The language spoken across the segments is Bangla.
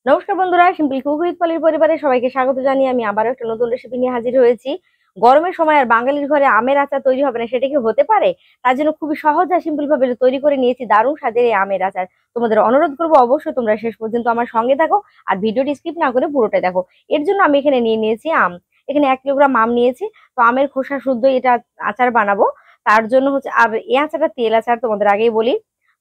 নমস্কার বন্ধুরা, সিম্পল কুক উইথ পলির পরিবারে সবাইকে স্বাগত জানিয়ে আমি আবারও একটা নতুন রেসিপি নিয়ে হাজির হয়েছি। গরমের সময় আর বাঙালির ঘরে আমের আচার তৈরি হবে না, সেটা কি হতে পারে? তার জন্য খুবই সহজ আর সিম্পল ভাবে তৈরি করে নিয়েছি দারুণ স্বাদের এই আমের আচার। তোমাদের অনুরোধ করবো অবশ্যই তোমরা শেষ পর্যন্ত আমার সঙ্গে থাকো আর ভিডিওটি স্কিপ না করে পুরোটাই দেখো। এর জন্য আমি এখানে নিয়ে নিয়েছি আম। এখানে 1 কিলোগ্রাম আম নিয়েছি। তো আমের খোসা শুদ্ধ এটা আচার বানাবো। তার জন্য হচ্ছে, আর এই আচারটা তেল আচার, তোমাদের আগেই বলি।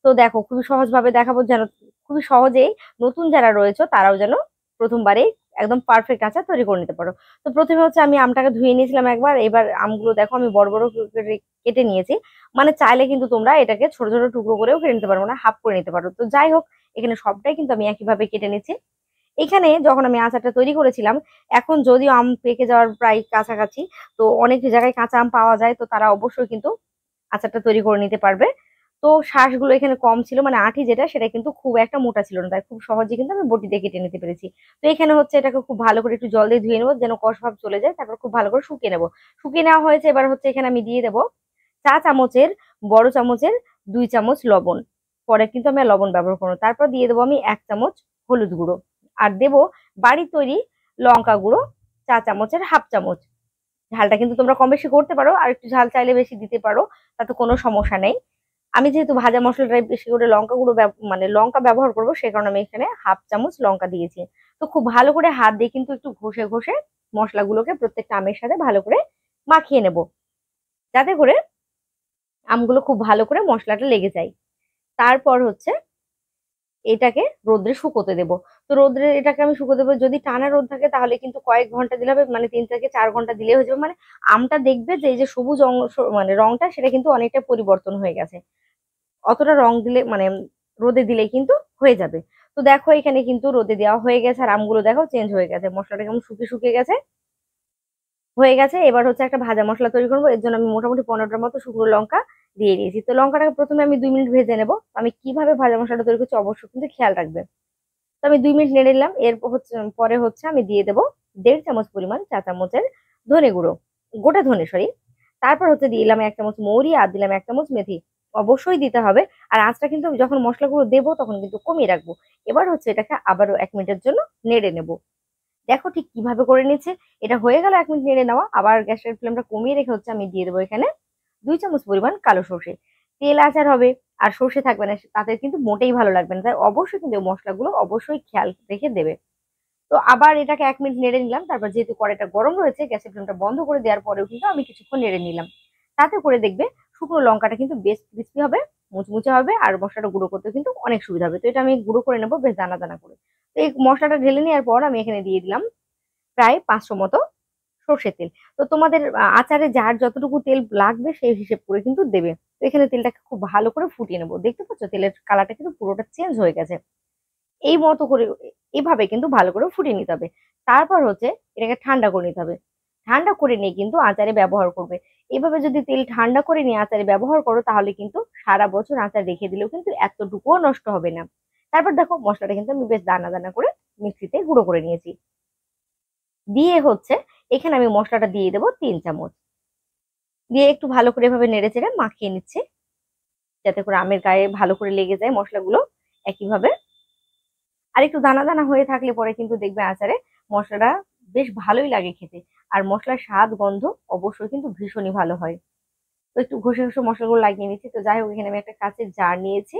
তো দেখো, খুবই সহজ ভাবে দেখাবো যেন খুবই সহজেই নতুন যারা রয়েছে তারাও যেন প্রথমবারেই একদম পারফেক্ট আচার তৈরি করে নিতে পারো। তো প্রথমে হচ্ছে আমি আমটাকে ধুয়ে নিয়েছিলাম একবার। এবার আমগুলো দেখো আমি বড় বড় করে কেটে নিয়েছি। মানে চাইলে কিন্তু তোমরা এটাকে ছোট ছোট টুকরো করেও কেটে নিতে পারো, না হাফ করে নিতে পারো। তো যাই হোক, এখানে সবটাই কিন্তু আমি একইভাবে কেটে নিচ্ছি। এখানে যখন আমি আচারটা তৈরি করেছিলাম, এখন যদিও আম পেকে যাওয়ার প্রায় কাছাকাছি, তো অনেক জায়গায় কাঁচা আম পাওয়া যায়, তো তারা অবশ্যই কিন্তু আচারটা তৈরি করে নিতে পারবে। তো শ্বাসগুলো এখানে কম ছিল, মানে আঁটি যেটা সেটা কিন্তু খুব একটা মোটা ছিল না, তাই খুব সহজে কিন্তু আমি বটি দিয়ে কেটে নিতে পেরেছি। তো এখানে হচ্ছে এটাকে খুব ভালো করে একটু জল দিয়ে ধুয়ে নেবো যেন কষ ভাব চলে যায়, তারপর খুব ভালো করে শুকিয়ে নেবো। শুকিয়ে নেওয়া হয়েছে, এবার হচ্ছে এখানে আমি দিয়ে দেবো চা চামচের বড় চামচের 2 চামচ লবণ। পরে কিন্তু আমি আর লবণ ব্যবহার করবো। তারপর দিয়ে দেবো আমি 1 চামচ হলুদ গুঁড়ো। আর দেবো বাড়ির তৈরি লঙ্কা গুঁড়ো চা চামচের হাফ চামচ। ঝালটা কিন্তু তোমরা কম বেশি করতে পারো, আর একটু ঝাল চাইলে বেশি দিতে পারো, তাতে কোনো সমস্যা নেই। আমি যেহেতু ভাজা মশলাটাই বেশি করে লঙ্কা গুঁড়ো মানে লঙ্কা ব্যবহার করবো, সে কারণে আমি এখানে হাফ চামচ লঙ্কা দিয়েছি। তো খুব ভালো করে হাত দিয়ে কিন্তু একটু ঘষে ঘষে মশলাগুলোকে প্রত্যেকটা আমের সাথে ভালো করে মাখিয়ে নেব, যাতে করে আমগুলো খুব ভালো করে মশলাটা লেগে যায়। তারপর হচ্ছে এটাকে রোদ্রে শুকোতে দেব। তো রোদ্রে এটাকে আমি শুকোতে দেবো। যদি টানা রোদ থাকে তাহলে কিন্তু কয়েক ঘন্টা দিলে হবে, মানে 3 থেকে 4 ঘন্টা দিলে হয়ে যাবে। মানে আমটা দেখবে যে এই যে সবুজ অংশ, মানে রংটা, সেটা কিন্তু অনেকটা পরিবর্তন হয়ে গেছে। অতটা রং দিলে মানে রোদে দিলে কিন্তু হয়ে যাবে। তো দেখো এখানে কিন্তু রোদে দেওয়া হয়ে গেছে, আর আমগুলো দেখো চেঞ্জ হয়ে গেছে, মশলাটা কেমন শুকিয়ে শুকিয়ে গেছে, হয়ে গেছে। এবার হচ্ছে একটা ভাজা মশলা তৈরি করবো। এর জন্য আমি মোটামুটি 15টার মতো শুকনো লঙ্কা দিয়ে দিয়েছি। তো লঙ্কাটাকে প্রথমে আমি 2 মিনিট ভেজে নেবো। আমি কিভাবে ভাজা মশলাটা তৈরি করছি অবশ্যই কিন্তু খেয়াল রাখবে। তো আমি 2 মিনিট নেড়ে নিলাম। পরে হচ্ছে আমি দিয়ে দেবো 1.5 চামচ পরিমাণ চা চামচের ধনে গুঁড়ো, গোটা ধনে সরি। তারপর হচ্ছে দিয়ে দিলাম 1 চামচ মৌরি, আর দিলাম 1 চামচ মেথি। অবশ্যই দিতে হবে। আর আঁচটা কিন্তু যখন মশলাগুলো দেবো তখন কিন্তু কমিয়ে রাখবো। এবার হচ্ছে এটাকে আবারও 1 মিনিটের জন্য নেড়ে নেব। দেখো ঠিক কিভাবে করে নিচ্ছে। এটা হয়ে গেল 1 মিনিট নেড়ে নেওয়া। আবার গ্যাসের ফ্লেমটা কমিয়ে রেখে হচ্ছে আমি দিয়ে দেবো এখানে 2 চামচ পরিমাণ কালো সর্ষে। তেল আচার হবে আর সর্ষে থাকবে না, তাতে কিন্তু মোটেই ভালো লাগবে না। তাই অবশ্যই কিন্তু মশলাগুলো অবশ্যই খেয়াল রেখে দেবে। তো আবার এটাকে 1 মিনিট নেড়ে নিলাম। তারপর যেহেতু কড়াইটা গরম রয়েছে, গ্যাসের ফ্লেমটা বন্ধ করে দেওয়ার পরেও কিন্তু আমি কিছুক্ষণ নেড়ে নিলাম। তাতে করে দেখবে শুকনো লঙ্কাটা কিন্তু বেশ ক্রিস্পি হবে, মুচমুচে হবে, আর মশলাটা গুঁড়ো করতে কিন্তু অনেক সুবিধা হবে। তো এটা আমি গুঁড়ো করে নেবো বেশ দানা দানা করে। তো এই মশলাটা ঢেলে নেওয়ার পর আমি এখানে দিয়ে দিলাম প্রায় 500 মতো সর্ষের তেল। তো তোমাদের আচারে যার যতটুকু তেল লাগবে সেই হিসেব করে কিন্তু দেবে। তো এখানে তেলটাকে খুব ভালো করে ফুটিয়ে নেবো। দেখতে পাচ্ছ তেলের কালারটা কিন্তু পুরোটা চেঞ্জ হয়ে গেছে। এই মতো করে এভাবে কিন্তু ভালো করে ফুটিয়ে নিতে হবে। তারপর হচ্ছে এটাকে ঠান্ডা করে নিতে হবে। ঠান্ডা করে নিয়ে কিন্তু আচারে ব্যবহার করবে। এভাবে যদি তেল ঠান্ডা করে নিয়ে আচারে ব্যবহার করো তাহলে কিন্তু সারা বছর আচার রেখে দিলেও কিন্তু এতটুকুও নষ্ট হবে না। তারপর দেখো মশলাটা কিন্তু আমি বেশ দানা দানা করে মিক্সিতে গুঁড়ো করে নিয়েছি। দিয়ে হচ্ছে এখানে আমি মশলাটা দিয়ে দেবো 3 চামচ। দিয়ে একটু ভালো করে এভাবে নেড়ে চেড়ে মাখিয়ে নিচ্ছে, যাতে করে আমের গায়ে ভালো করে লেগে যায় মশলাগুলো একইভাবে। আর একটু দানা দানা হয়ে থাকলে পরে কিন্তু দেখবে আচারে মশলাটা বেশ ভালোই লাগে খেতে। আর মশলার স্বাদ গন্ধ অবশ্যই কিন্তু ভীষণই ভালো হয়। তো একটু ঘষে ঘষে মশলাগুলো লাগিয়ে নিচ্ছি। তো যাই হোক, এখানে আমি একটা কাঁচের জার নিয়েছি।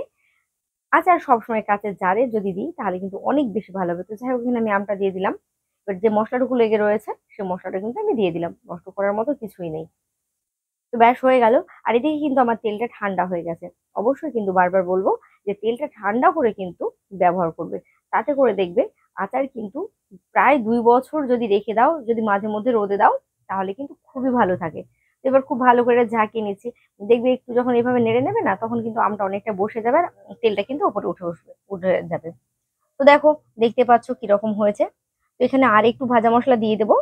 আচার সবসময় কাঁচের জারে যদি দিই তাহলে কিন্তু অনেক বেশি ভালো হবে। তো যাই হোক, এখানে আমি আমটা দিয়ে দিলাম। এবার যে মশলাটুকু লেগে রয়েছে সে মশলাটা কিন্তু আমি দিয়ে দিলাম, নষ্ট করার মতো কিছুই নেই। তো ব্যাস হয়ে গেল। আর এদিকে কিন্তু আমার তেলটা ঠান্ডা হয়ে গেছে। অবশ্যই কিন্তু বারবার বলবো যে তেলটা ঠান্ডা করে কিন্তু ব্যবহার করবে। তাতে করে দেখবে আচার কিন্তু প্রায় 2 বছর যদি রেখে দাও, যদি মাঝে মধ্যে রোদে দাও, তাহলে কিন্তু খুবই ভালো থাকে। তো এবার খুব ভালো করে ঝাঁকিয়ে নিচ্ছি। দেখবে একটু যখন এভাবে নেড়ে নেবে না, তখন কিন্তু আমটা অনেকটা বসে যাবে আর তেলটা কিন্তু উপরে উঠে যাবে। তো দেখো, দেখতে পাচ্ছ কিরকম হয়েছে। তো এখানে আর একটু ভাজা মশলা দিয়ে দেবো।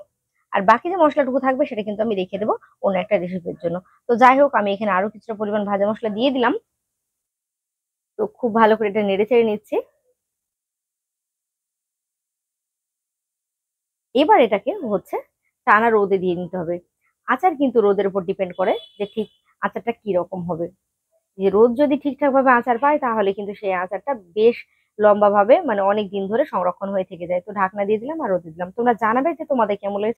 আর বাকি যে মশলাটুকু থাকবে সেটা কিন্তু আমি রেখে দেবো অন্য একটা রেসিপির জন্য। তো যাই হোক, আমি এখানে আরো কিছুটা পরিমাণ ভাজা মশলা দিয়ে দিলাম। তো খুব ভালো করে এটা নেড়ে চেড়ে নিচ্ছি। এবার এটাকে হচ্ছে টানা রোদে দিয়ে নিতে হবে। আচার কিন্তু রোদের উপর ডিপেন্ড করে যে ঠিক আচারটা কি রকম হবে। যে রোদ যদি ঠিকঠাক ভাবে আচার পায় তাহলে কিন্তু সেই আচারটা বেশ লম্বা ভাবে মানে অনেক দিন ধরে সংরক্ষণ হয়ে থেকে যায়। তো ঢাকনা দিয়ে দিলাম আর রোদে দিলাম। তোমরা জানাবে যে তোমাদের কেমন লেগেছে।